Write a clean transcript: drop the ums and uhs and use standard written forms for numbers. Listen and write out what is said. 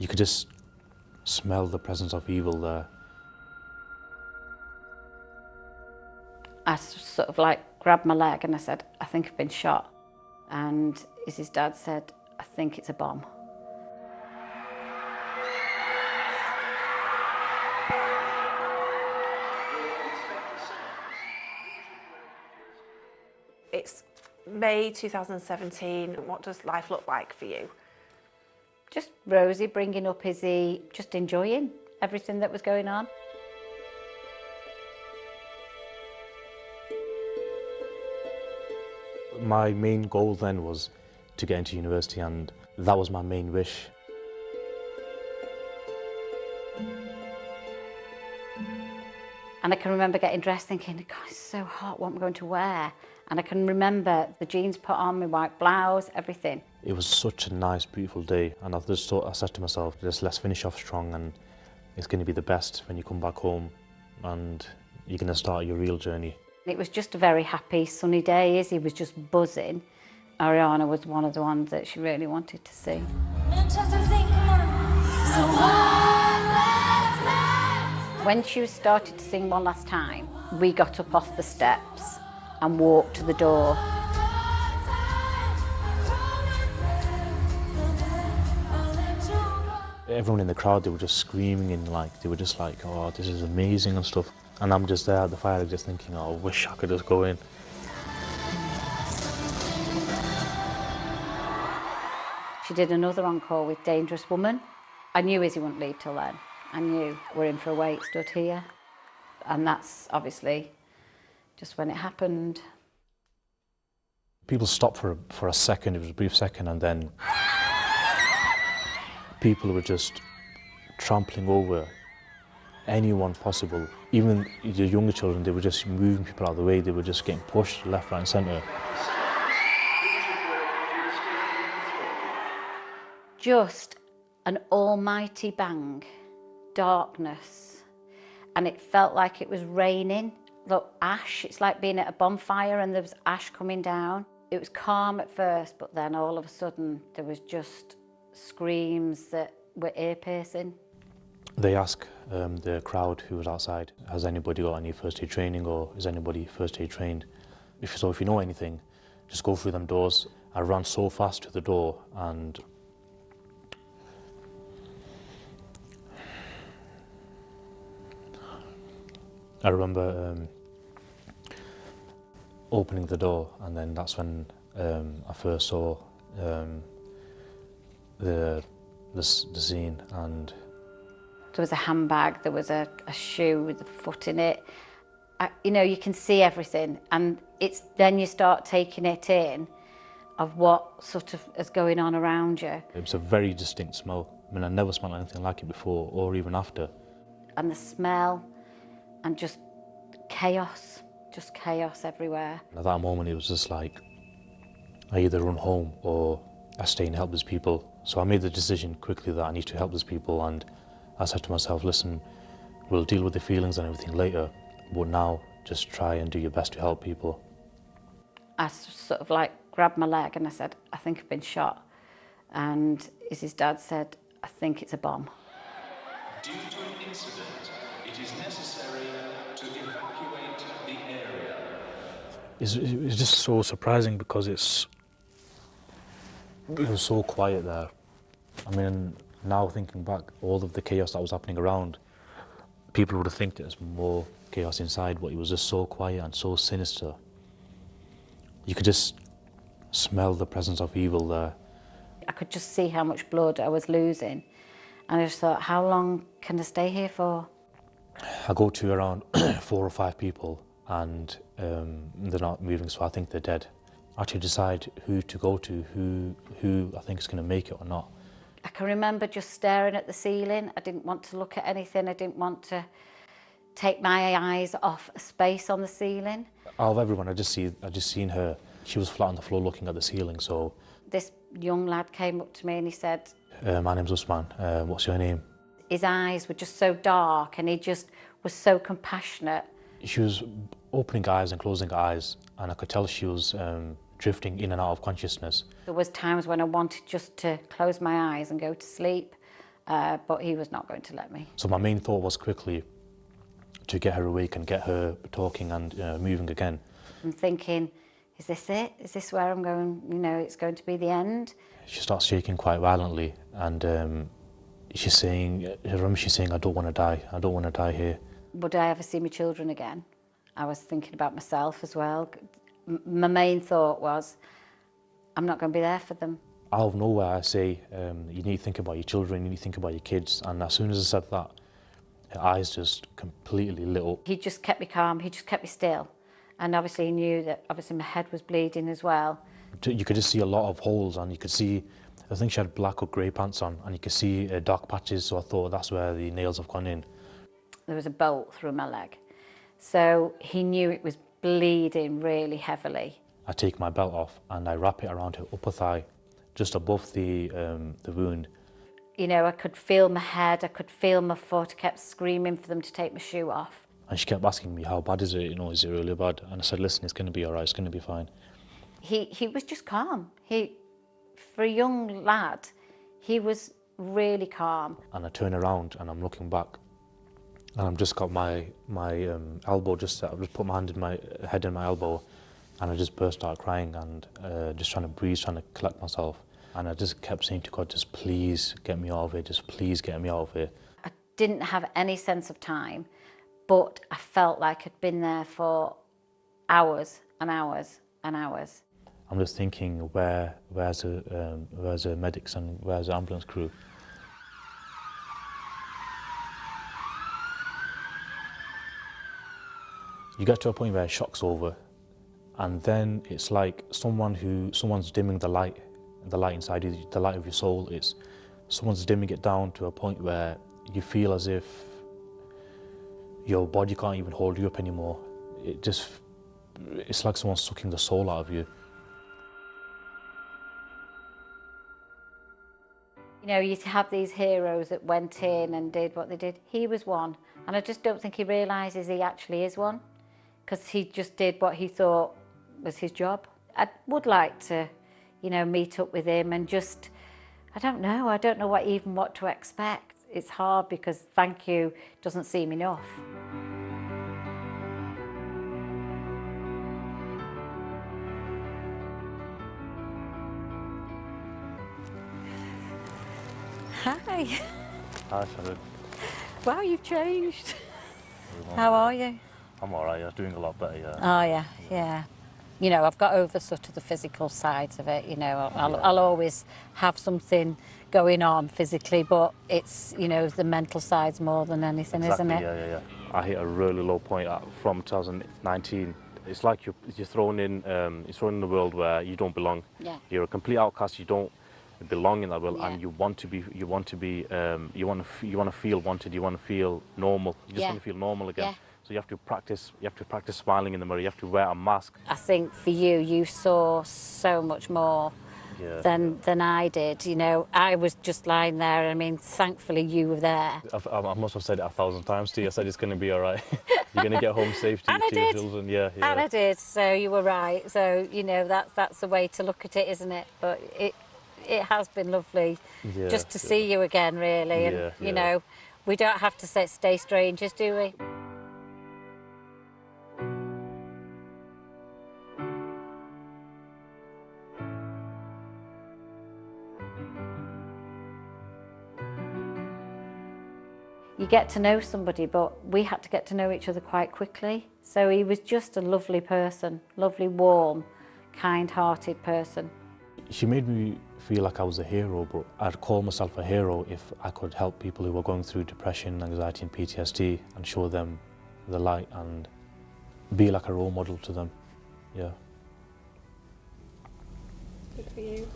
You could just smell the presence of evil there. I sort of like grabbed my leg and I said, I think I've been shot. And his dad said, I think it's a bomb. It's May 2017. What does life look like for you? Just Rosie bringing up Izzy, just enjoying everything that was going on. My main goal then was to get into university, and that was my main wish. And I can remember getting dressed thinking, God, it's so hot, what am I going to wear? And I can remember the jeans put on, my white blouse, everything. It was such a nice, beautiful day, and I said to myself, let's finish off strong, and it's going to be the best when you come back home and you're going to start your real journey. It was just a very happy, sunny day. Izzy was just buzzing. Ariana was one of the ones that she really wanted to see. When she started to sing One Last Time, we got up off the steps and walked to the door. Everyone in the crowd, they were just screaming and they were just like, oh, this is amazing and stuff. And I'm just there at the fire just thinking, oh, I wish I could just go in. She did another encore with Dangerous Woman. I knew Izzy wouldn't leave till then. I knew we're in for a wait, stood here. And that's obviously just when it happened. People stopped for a second, it was a brief second, and then people were just trampling over anyone possible. Even the younger children, they were just moving people out of the way, they were just getting pushed left, right and centre. Just an almighty bang, darkness, and it felt like it was raining. Look, ash, it's like being at a bonfire and there was ash coming down. It was calm at first, but then all of a sudden there was just screams that were ear-piercing. They asked the crowd who was outside, has anybody got any first aid training, or is anybody first aid trained? If you know anything, just go through them doors. I ran so fast to the door, and I remember opening the door, and then that's when I first saw the scene. And there was a handbag, there was a shoe with a foot in it. You can see everything, and it's then you start taking it in of what sort of is going on around you. It was a very distinct smell. I mean, I never smelled anything like it before or even after. And the smell, and just chaos everywhere. And at that moment, it was just like, I either run home or I stay and help these people. So I made the decision quickly that I need to help these people, and I said to myself, listen, we'll deal with the feelings and everything later, but now just try and do your best to help people. I sort of like grabbed my leg and I said, I think I've been shot. And his dad said, I think it's a bomb. Due to an incident, it is necessary to evacuate the area. It's just so surprising because it was so quiet there. I mean, now thinking back, all of the chaos that was happening around, people would have think there's more chaos inside, but it was just so quiet and so sinister. You could just smell the presence of evil there. I could just see how much blood I was losing. And I just thought, how long can I stay here for? I go to around 4 or 5 people, and they're not moving, so I think they're dead. I actually decide who to go to, who I think is going to make it or not. I can remember just staring at the ceiling. I didn't want to look at anything. I didn't want to take my eyes off a space on the ceiling. Out of everyone, I just seen her. She was flat on the floor looking at the ceiling, so... This young lad came up to me and he said... my name's Usman, what's your name? His eyes were just so dark and he just was so compassionate. She was opening eyes and closing eyes, and I could tell she was drifting in and out of consciousness. There was times when I wanted just to close my eyes and go to sleep, but he was not going to let me. So my main thought was quickly to get her awake and get her talking and moving again. I'm thinking, is this it? Is this where I'm going, you know, it's going to be the end? She starts shaking quite violently, and she's saying, I don't want to die. I don't want to die here. Would I ever see my children again? I was thinking about myself as well. My main thought was, I'm not going to be there for them. Out of nowhere, I say, you need to think about your children, you need to think about your kids. And as soon as I said that, her eyes just completely lit up. He just kept me calm, he just kept me still. And obviously he knew that obviously my head was bleeding as well. You could just see a lot of holes, and you could see, I think she had black or grey pants on, and you could see dark patches, so I thought that's where the nails have gone in. There was a bolt through my leg. So he knew it was bleeding really heavily. I take my belt off and I wrap it around her upper thigh, just above the wound. You know, I could feel my head, I could feel my foot, I kept screaming for them to take my shoe off. And she kept asking me, how bad is it? You know, is it really bad? And I said, listen, it's going to be all right, it's going to be fine. He was just calm. For a young lad, he was really calm. And I turn around and I'm looking back, and I've just got my elbow, I've just put my head in my elbow, and I just burst out crying and just trying to breathe, trying to collect myself. And I just kept saying to God, just please get me out of here, just please get me out of here. I didn't have any sense of time, but I felt like I'd been there for hours and hours and hours. I'm just thinking, where's the medics and where's the ambulance crew? You get to a point where shock's over, and then it's like someone's dimming the light inside you, the light of your soul. Someone's dimming it down to a point where you feel as if your body can't even hold you up anymore. It's like someone's sucking the soul out of you. You know, you have these heroes that went in and did what they did. He was one, and I just don't think he realises he actually is one, because he just did what he thought was his job. I would like to, you know, meet up with him and just, I don't know what to expect. It's hard because thank you doesn't seem enough. Hi. Hi, Sharon. Wow, you've changed. How are you? I'm all right, yeah, doing a lot better, yeah. Oh, yeah, yeah. You know, I've got over sort of the physical sides of it, you know. I'll always have something going on physically, but it's, you know, the mental side's more than anything, Exactly, isn't it? yeah. I hit a really low point from 2019. It's like you're thrown in the world where you don't belong. Yeah. You're a complete outcast. You don't belong in that world, Yeah. and you want to feel wanted. You want to feel normal. You just Yeah. want to feel normal again. Yeah. So you have to practice smiling in the mirror. You have to wear a mask. I think for you saw so much more than I did. You know, I was just lying there. I mean, thankfully you were there. I must have said it 1,000 times to you. I said it's going to be all right. You're going to get home safe to And I your did. children. Yeah. And I did. So you were right. So you know that's the way to look at it, isn't it? But it has been lovely just to see you again, really. And you know, we don't have to stay strangers, do we? You get to know somebody, but we had to get to know each other quite quickly. So he was just a lovely person, lovely, warm, kind-hearted person. She made me feel like I was a hero, but I'd call myself a hero if I could help people who were going through depression, anxiety and PTSD and show them the light and be like a role model to them. Yeah. Good for you.